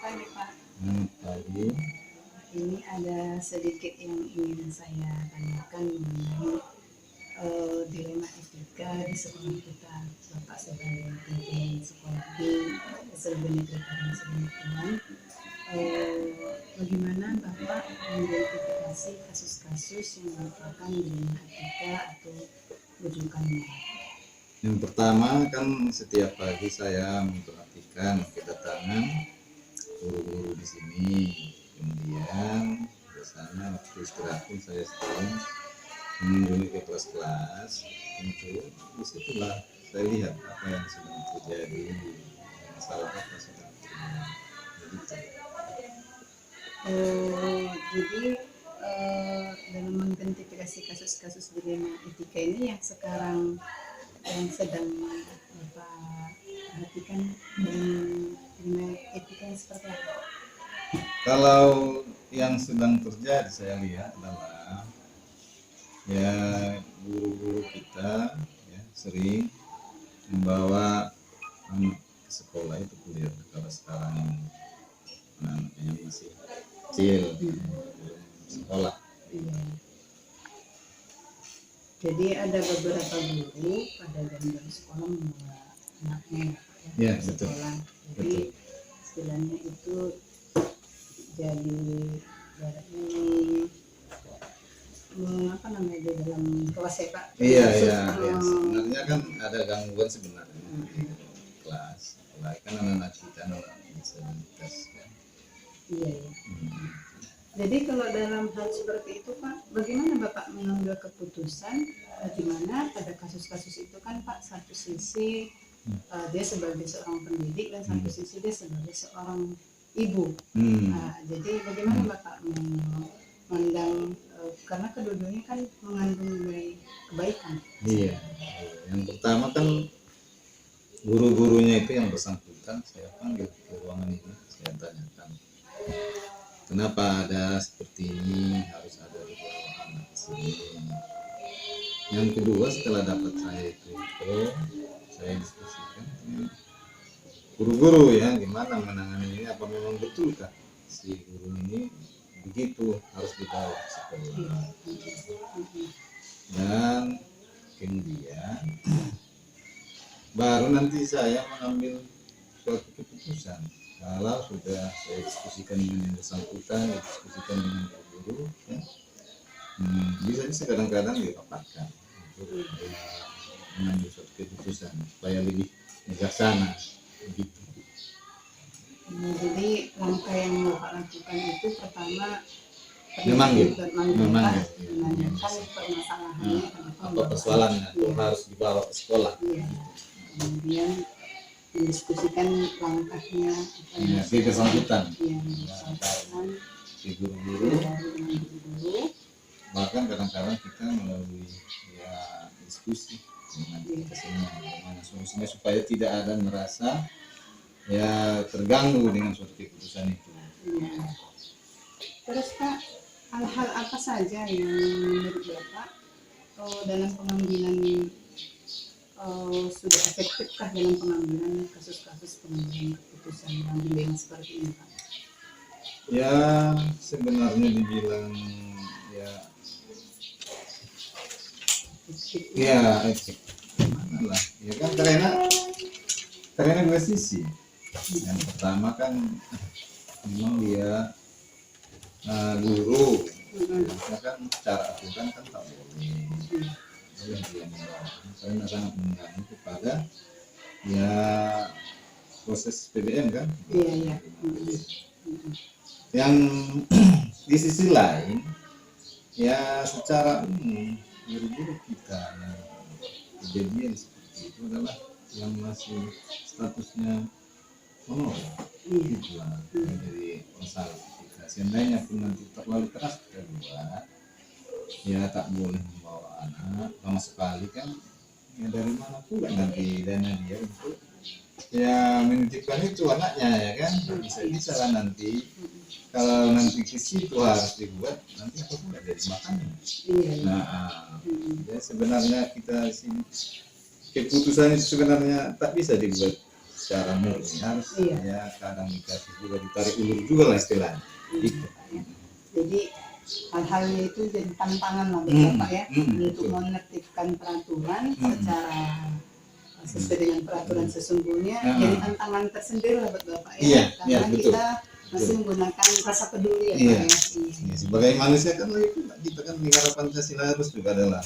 pagi Pak. Pagi. Ini ada sedikit yang ingin saya tanyakan mengenai dilema etika di sekolah kita. Bapak sebagai pimpinan sekolah di SLB Negeri Karangsedemikian, bagaimana Bapak mengidentifikasi kasus-kasus yang merupakan dilema etika atau rujukannya? Yang pertama kan setiap pagi saya memperhatikan kedatangan guru-guru di sini. Kemudian biasanya waktu istirahat pun saya sering mengunjungi ke kelas-kelas. Tentu disitulah saya lihat apa yang sedang terjadi, masalah apa sedang terjadi. Jadi dalam mengidentifikasi kasus-kasus dilema etika ini yang sekarang yang sedang Bapak perhatikan dilema etika yang seperti apa? Kalau yang sedang terjadi saya lihat adalah ya guru-guru kita ya sering membawa anak ke sekolah itu kuliah kalau sekarang anaknya masih kecil belum sekolah. Iya. Jadi ada beberapa guru pada jam sekolah membawa anaknya Ya, ke betul. sekolah. Jadi istilahnya itu jadi ini apa namanya di dalam kelas ya Pak? Iya. Sebenarnya kan ada gangguan sebenarnya di kelas. Apalagi kan anak-anak kita anak disabilitas kan. Iya. Jadi kalau dalam hal seperti itu Pak, bagaimana Bapak mengambil keputusan di mana pada kasus-kasus itu kan Pak satu sisi dia sebagai seorang pendidik dan satu sisi dia sebagai seorang ibu. Jadi bagaimana Bapak memandang karena kedua-duanya kan mengandung nilai kebaikan. Iya. Yang pertama kan guru-gurunya itu yang bersangkutan saya panggil ke ruangan ini, saya tanyakan kenapa ada seperti ini, harus ada di bawah anak di sini. Yang kedua setelah dapat saya itu saya diskusikan guru-guru ya gimana menangani ini, apa memang betulkah si guru ini begitu harus dibawa ke sekolah. Dan kemudian baru nanti saya mengambil suatu keputusan. Kalau sudah saya diskusikan dengan yang bersangkutan, diskusikan dengan guru, ya, bisa kadang-kadang dirapatkan untuk mengambil suatu keputusan supaya lebih bijaksana begitu. Jadi langkah yang Bapak lakukan itu pertama menanyakan permasalahannya apa persoalannya harus dibawa ke sekolah. Kemudian mendiskusikan langkahnya di bersangkutan si guru-guru. Bahkan kadang-kadang kita melalui diskusi dengan kita semua bagaimana solusinya supaya tidak ada merasa terganggu dengan suatu keputusan itu. Terus Pak, hal-hal apa saja yang menurut Bapak dalam pengambilan sudah efektifkah dalam pengambilan kasus-kasus pengambilan keputusan yang dilema seperti ini Pak? Ya sebenarnya dibilang etik mana lah ya kan karena dua sisi. Yang pertama kan memang dia guru, ya kan secara aturan kan tak boleh yang dia membawa karena sangat mengganggu kepada proses PBM kan. Iya. Yang di sisi lain secara umum guru-guru kita yang kejadian seperti itu adalah yang masih statusnya honor itulah dari masalah kita. Seandainya pun nanti terlalu keras kita buat tak boleh membawa anak sama sekali kan dari mana pula nanti dana dia untuk menitipkan itu anaknya ya kan. Bisa lah nanti kalau nanti ke situ harus dibuat nanti apa pula dari makannya. Ya sebenarnya kita di sini keputusan itu sebenarnya tak bisa dibuat secara murni, harus Iya. ya kadang dikasih juga, ditarik ulur juga lah istilahnya. Gitu. Jadi hal-halnya itu jadi tantangan lah buat Bapak ya, untuk betul. menertibkan peraturan secara sesuai dengan peraturan sesungguhnya. Nah. Jadi tantangan tersendiri lah buat Bapak ya, Iya, karena iya, betul. kita masih menggunakan rasa peduli ya Iya. Pak ya. Ya, sebagai manusia kan itu kita kan negara Pancasila harus juga adalah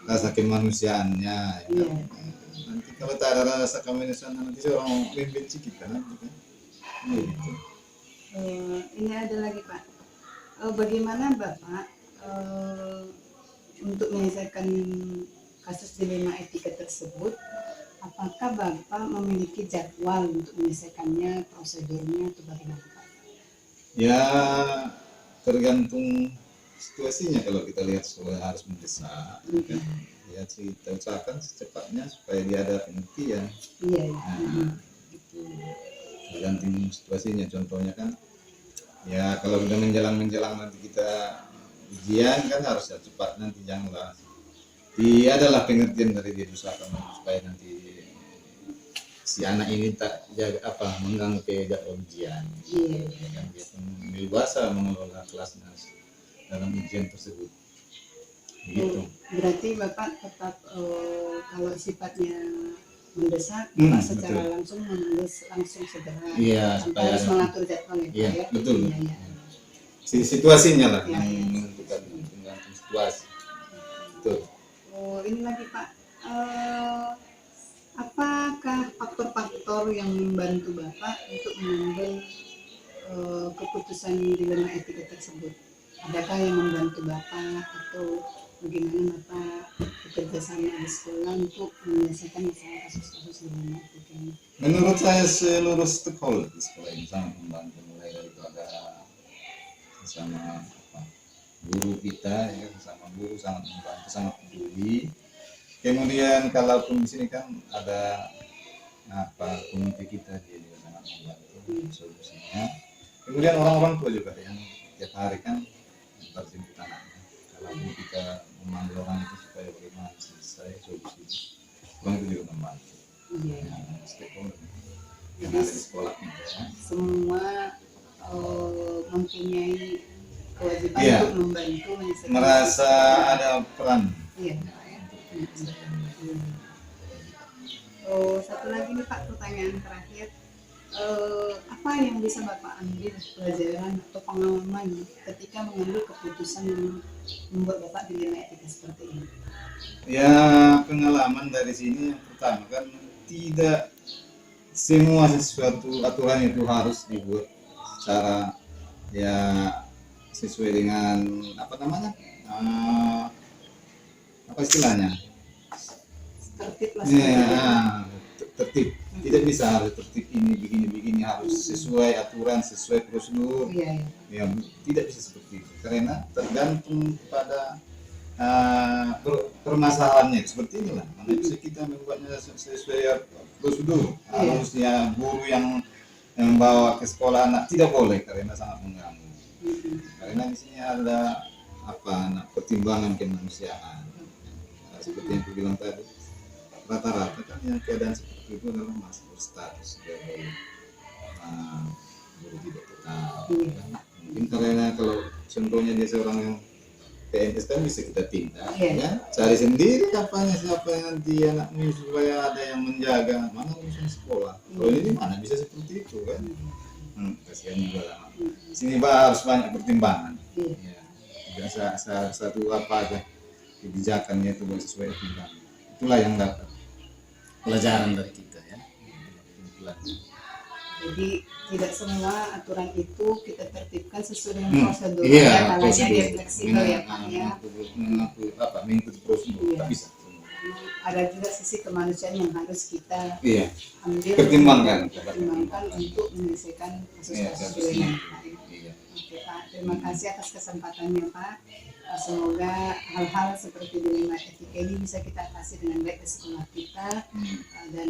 rasa kemanusiaannya. Ya. Iya. Nanti kalau tak ada rasa kemanusiaan nanti orang membenci kita nanti kan. Gitu. Ini ada lagi Pak, bagaimana Bapak untuk menyelesaikan kasus dilema etika tersebut? Apakah Bapak memiliki jadwal untuk menyelesaikannya, prosedurnya, atau bagaimana Pak? Ya tergantung situasinya, kalau kita lihat harus mendesak kan? Ya kita usahakan secepatnya supaya dia ada penghentian. Iya. Itu tergantung situasinya. Contohnya kan ya kalau udah menjelang nanti kita ujian kan harus cepat, nanti janganlah adalah pengertian dari dia, usahakan supaya nanti si anak ini tak jaga mengganggu ke jadwal ujian. Iya. Kan dia pun dewasa mengelola kelasnya dalam ujian tersebut. Gitu. Berarti Bapak tetap kalau sifatnya mendesak, Bapak secara betul. langsung menulis langsung segera. Iya, tanpa supaya harus mengatur jadwal ya Pak iya, ya. betul. Iya. Situasinya lah Iya. yang menentukan, tergantung situasi. Betul. Ini lagi Pak, apakah faktor-faktor yang membantu Bapak untuk mengambil keputusan dilema etika tersebut? Adakah yang membantu Bapak, atau bagaimana Bapak bekerja sama di sekolah untuk menyelesaikan masalah kasus-kasus dilema etika ini? Menurut saya seluruh stakeholder di sekolah ini sangat membantu, mulai daripada sama guru kita, ya, sama guru sangat membantu, sangat peduli. Kemudian kalaupun di sini kan ada komite kita, dia juga sangat membantu solusinya. Kemudian orang-orang tua juga yang tiap hari kan terjemput anaknya. Kalau kita memanggil orang itu supaya bagaimana selesai solusi, orang itu juga membantu. Stakeholder yang ada di sekolah kita. Semua mempunyai kewajiban untuk membantu menyelesaikan. Merasa ada peran. Iya. Satu lagi nih Pak, pertanyaan terakhir, apa yang bisa Bapak ambil pelajaran atau pengalaman ketika mengambil keputusan yang membuat Bapak dilema etika seperti ini? Ya, pengalaman dari sini yang pertama kan tidak semua sesuatu aturan itu harus dibuat secara ya sesuai dengan apa istilahnya, tertib lah. Tertib. Tidak bisa harus tertib ini begini harus sesuai aturan, sesuai prosedur. Ya, tidak bisa seperti itu karena tergantung pada permasalahannya. Seperti inilah, mana bisa kita membuatnya sesuai prosedur. Harusnya guru yang membawa ke sekolah anak tidak boleh karena sangat mengganggu. Karena di sini ada pertimbangan kemanusiaan. Seperti yang aku bilang tadi, rata-rata kan yang keadaan seperti itu adalah masih berstatus sebagai guru tidak tetap. Mungkin karena kalau contohnya dia seorang yang PNS kan bisa kita tindak, ya cari sendiri siapa yang nanti anaknya supaya ada yang menjaga, mana urusan sekolah. Kalau ini mana bisa seperti itu kan? Kasihan juga lah. Sini harus banyak pertimbangan. Ya, biasa satu aja kebijakannya itu sesuai pertimbangan. Itulah yang dapat pelajaran dari kita ya. Jadi tidak semua aturan itu kita tertibkan sesuai dengan prosedur. Makanya dia fleksibel ya Pak ya. Mengikuti prosedur tak bisa. Ada juga sisi kemanusiaan yang harus kita ambil, pertimbangkan untuk menyelesaikan kasus-kasus ini. Oke Pak, terima kasih atas kesempatannya Pak. Semoga hal-hal seperti dilema etika ini bisa kita atasi dengan baik di sekolah kita, dan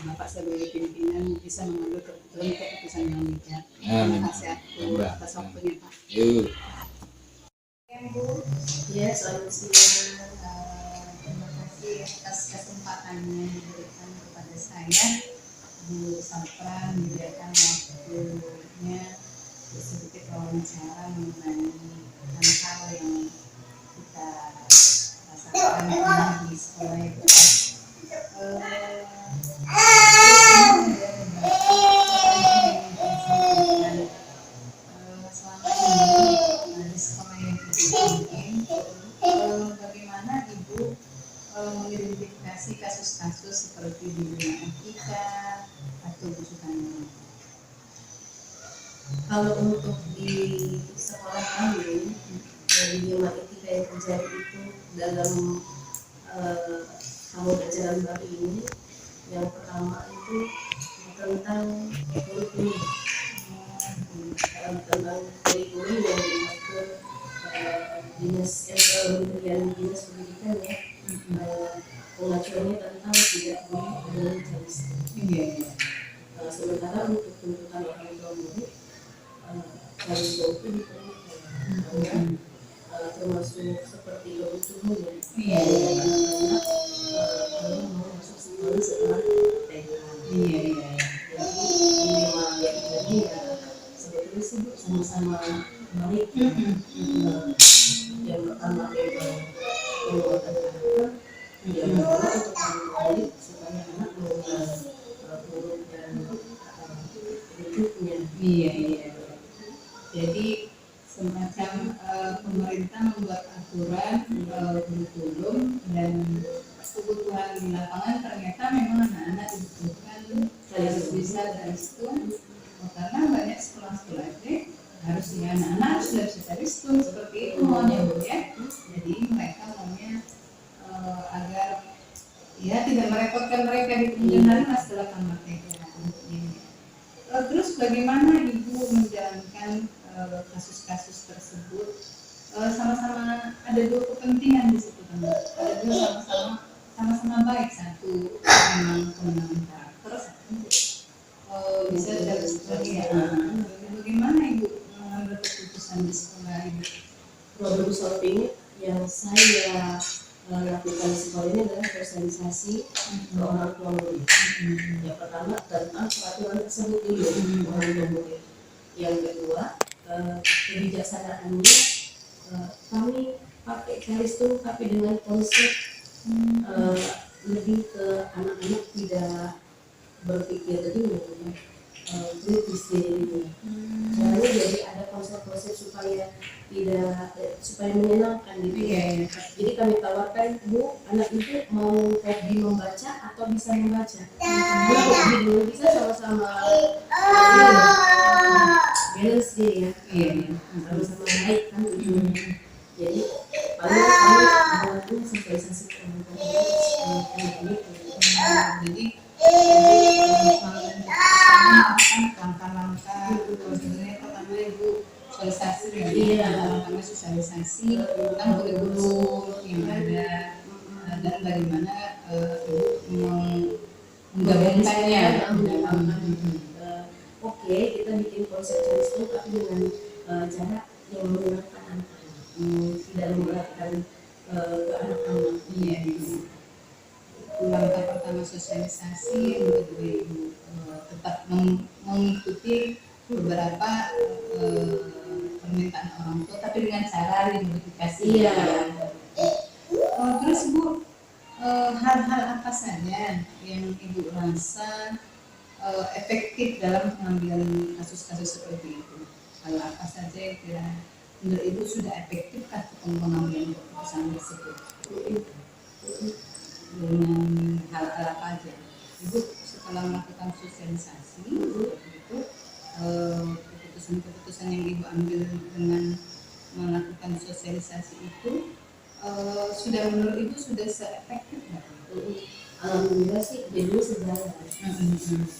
Bapak sebagai pimpinan bisa mengambil keputusan yang bijak. Terima kasih atas waktunya Pak. Ya, selamat siang. Terima kasih atas kesempatannya yang diberikan kepada saya Bu Sapran menyediakan waktunya untuk sedikit wawancara mengenai hal-hal yang kita rasakan di sekolah itu. Bagaimana Ibu mengidentifikasi kasus-kasus seperti di dunia etika atau busukan? Kalau untuk di sekolah kami, di bidang etika yang terjadi itu dalam kamu belajar baru ini, yang pertama itu tentang kurikulum, tentang kurikulum yang diatur dinas kementerian dinas pendidikan ya, pengacuannya tentang tidak boleh dengan jenis. Sementara untuk tuntutan orang tua murid harus itu diperlukan, termasuk seperti kebutuhan ya, anak-anak kalau mau masuk sekolah setelah TK. Jadi ya sebetulnya sih sama-sama baik. Yang pertama memang penguatan karakter, yang kedua untuk baik supaya anak mengenal huruf dan bentuknya. Jadi semacam pemerintah membuat aturan kurikulum dan kebutuhan di lapangan ternyata memang anak-anak dibutuhkan harus bisa terhitung, karena banyak sekolah-sekolah itu harusnya anak-anak sudah bisa terhitung seperti itu maunya Bu ya. Jadi mereka maunya agar ya tidak merepotkan mereka di kemudian hari setelah tamat TK. Terus bagaimana Ibu menjalankan kasus-kasus tersebut? Sama-sama ada dua kepentingan di situ kan, ada dua sama-sama baik, satu memang kemenangan karakter, satu bisa dari bagaimana Ibu mengambil keputusan di sekolah Ibu? Problem solving yang saya lakukan di sekolah ini adalah sosialisasi ke orang tua murid. Yang pertama tentang peraturan tersebut dulu orang tua murid. Yang kedua kebijaksanaannya kami pakai garis tuh tapi dengan konsep lebih ke anak-anak tidak berpikir tadi kritis dirinya. Caranya jadi ada konsep-konsep supaya tidak supaya menyenangkan gitu ya. Jadi kami tawarkan, Bu, anak itu mau hobi membaca atau bisa membaca. Hobi dulu bisa sama-sama balance dia ya. Sama-sama baik kan gitu. Jadi paling kami buatnya sosialisasi ke anak-anak ini. Langkah-langkah sebenarnya pertama Ibu sosialisasi tentang kurikulum yang ada dan bagaimana Ibu menggabungkannya. Oke, kita bikin konsep itu tapi dengan cara yang menyenangkan anak-anak, tidak memberatkan ke anak-anak. Langkah pertama sosialisasi, yang kedua Ibu tetap mengikuti beberapa permintaan orang tua tapi dengan cara dimodifikasi. Terus Bu, hal-hal apa saja yang Ibu rasa efektif dalam pengambilan kasus-kasus seperti itu? Hal apa saja yang kira menurut Ibu sudah efektifkah pengambilan keputusan tersebut? Dengan hal-hal apa aja? Ibu setelah melakukan sosialisasi itu keputusan-keputusan yang Ibu ambil dengan melakukan sosialisasi itu sudah menurut Ibu sudah se-efektif nggak? Alhamdulillah sih jadi sejalan.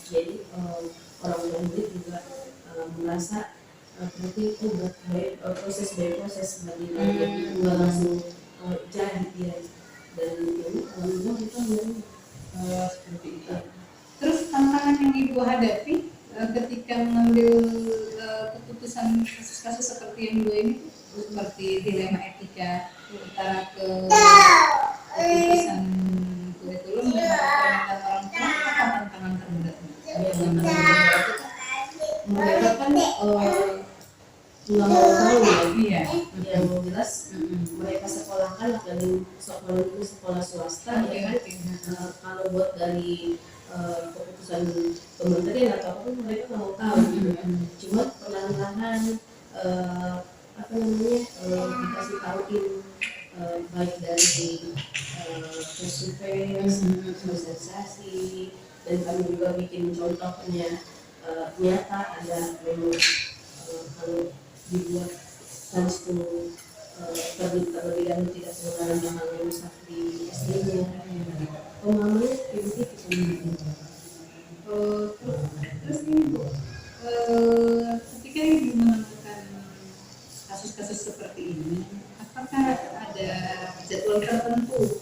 Jadi orang murid juga merasa berarti itu proses bagi jadi nggak langsung jadi dia. Dan ini alhamdulillah kita seperti itu. Terus tantangan yang Ibu hadapi ketika mengambil keputusan kasus-kasus seperti yang dua ini, seperti dilema etika antara keputusan kurikulum dan permintaan orang tua, apa tantangan terberatnya? sekolah itu sekolah swasta ya kan. Kalau buat dari keputusan kementerian atau apapun mereka nggak mau tahu gitu ya. Cuma perlahan-lahan apa namanya dikasih tahuin baik dari face-to-face, sosialisasi, dan kami juga bikin contohnya nyata ada memang kalau dibuat harus terlebih dahulu tidak sembarangan hal yang rusak di SD-nya. Pemahamannya kayak begitu. Terus ini Bu, ketika Ibu menemukan kasus-kasus seperti ini, apakah ada jadwal tertentu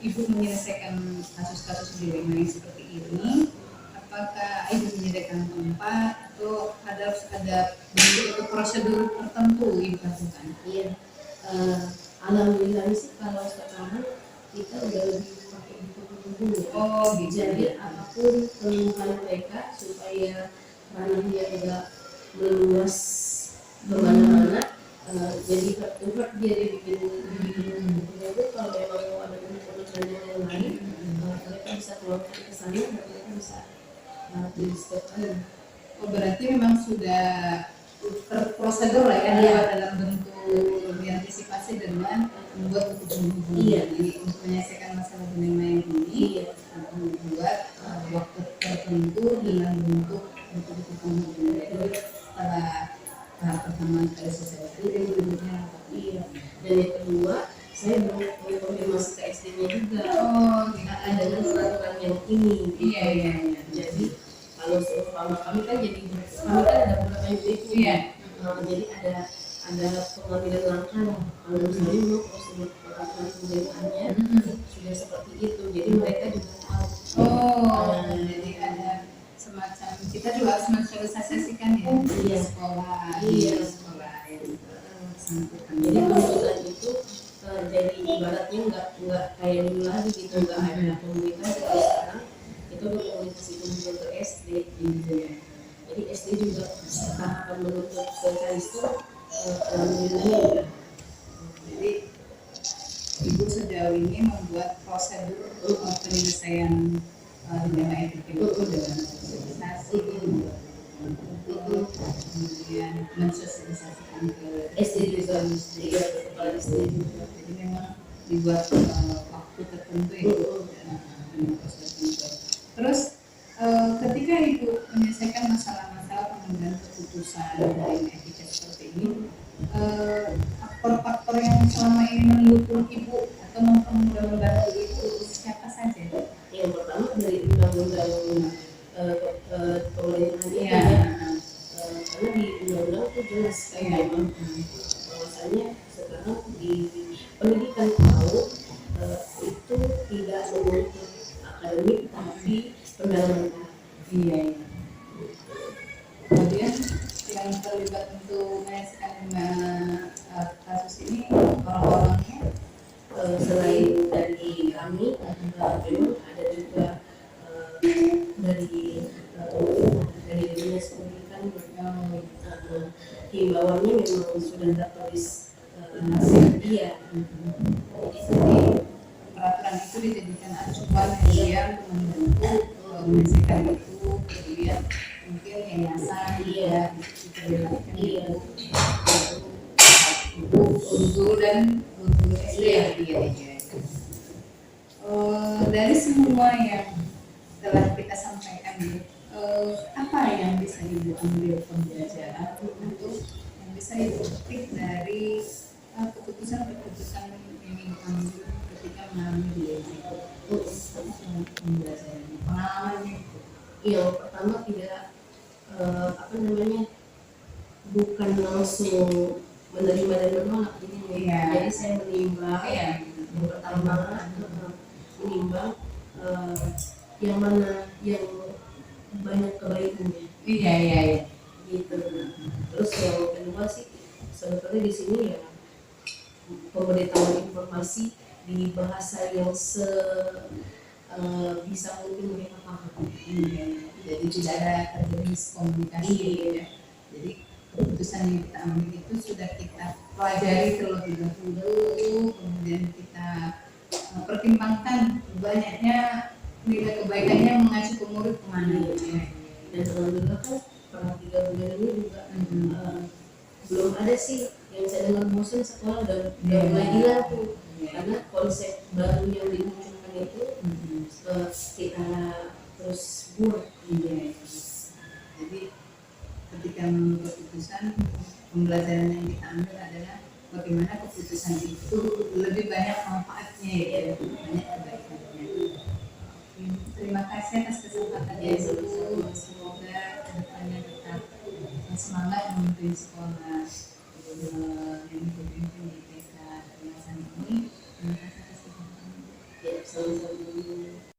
Ibu menyelesaikan kasus-kasus dilema yang seperti ini? Apakah Ibu menyediakan tempat atau harus ada bentuk atau prosedur tertentu Ibu lakukan? Iya, alhamdulillah sih kalau sekarang kita udah lebih pakai buku-buku ya. Oh, gitu. Jadi apapun keluhan mereka supaya ranahnya enggak meluas kemana-mana, jadi introvert dia bikin bukunya itu. Kalau memang mau ada kebutuhan yang lain, mereka bisa keluarkan ke sana dan mereka bisa didiskusikan. Oh, berarti memang sudah terprosedur lah ya, Iya. dalam bentuk diantisipasi dengan membuat buku-buku. Iya. Jadi untuk menyelesaikan masalah dilema yang ini, Iya. membuat waktu tertentu dengan bentuk buku-buku. Jadi setelah tahap pertama dari sosialisasi, dan berikutnya Iya. Dan yang kedua, saya mau konfirmasi ke SD-nya juga. oh, gitu. Ada peraturan yang ini. Iya, iya, iya. Jadi kalau seumpama kami kan jadi kami kan ada beberapa unit. Iya. Jadi ada pengambilan langkah. Kalau misalnya mau prosedur peraturan penjagaannya sudah seperti itu. Jadi mereka juga tahu. Oh, jadi ada semacam kita juga harus mensosialisasikan ya di Iya. sekolah, Iya. di sekolah yang bersangkutan. Jadi tuntutan itu jadi ibaratnya nggak kayak dulu lagi gitu, nggak ada komunitas. Kalau sekarang itu ada komunitas itu juga ke SD gitu ya. Jadi SD juga tahapan menuntut spesialis itu alhamdulillah ya. Jadi Ibu sejauh ini membuat prosedur penyelesaian dilema etika itu dengan sosialisasi, kemudian mensosialisasikan ke SD juga ya, kepala SD juga. jadi memang dibuat waktu tertentu ya dengan proses tertentu. Terus ketika Ibu menyelesaikan masalah-masalah pengambilan keputusan dari etika seperti ini, faktor-faktor yang selama ini mendukung Ibu atau mempermudah membantu itu siapa saja? Yang pertama dari undang-undang pemerintahan itu Iya. ya. Karena di undang-undang itu jelas kan memang bahwasanya sekarang di pendidikan PAUD itu tidak menuntut akademik tapi pendalaman. Iya. Kemudian yang terlibat untuk menyelesaikan kasus ini orang-orangnya Selain dari kami, memang ada juga dari dinas pendidikan. Himbauannya memang sudah tertulis iya. Jadi peraturan itu dijadikan acuan dia untuk membentuk menyelesaikan itu, kemudian mungkin yayasan Iya. diperlihatkan Iya. guru dan guru SD ya. Iya. Dari semua yang telah kita sampaikan, apa yang bisa Ibu ambil pembelajaran untuk yang bisa Ibu petik dari keputusan-keputusan yang Ibu ambil ketika mengalami dilema? Pembelajaran pengalamannya Yang pertama tidak bukan langsung menerima dan menolak ini. Iya. Jadi saya menimbang. Iya. Yang pertama menimbang yang mana yang banyak kebaikannya. Iya. Gitu. Terus yang kedua sih sebetulnya di sini ya pemberitahuan informasi di bahasa yang bisa mungkin mereka paham. Jadi tidak ada terjadi miskomunikasi. Iya. Jadi keputusan yang kita ambil itu sudah kita pelajari terlebih dahulu, kemudian kita mempertimbangkan banyaknya nilai kebaikannya mengacu ke murid kemana ya. Dan alhamdulillah kan pernah 3 bulan ini juga belum ada sih yang saya dengar bosan sekolah udah mulai hilang tuh, karena konsep baru yang dimunculkan itu kita terus buat. Iya. Jadi ketika membuat keputusan, pembelajaran yang kita ambil adalah bagaimana keputusan itu lebih banyak manfaatnya ya, banyak kebaikannya. Terima kasih atas kesempatannya. Semoga kedepannya tetap semangat memimpin sekolah yang dipimpin di TK Yayasan ini. Terima kasih atas kesempatannya. Ya, sama-sama.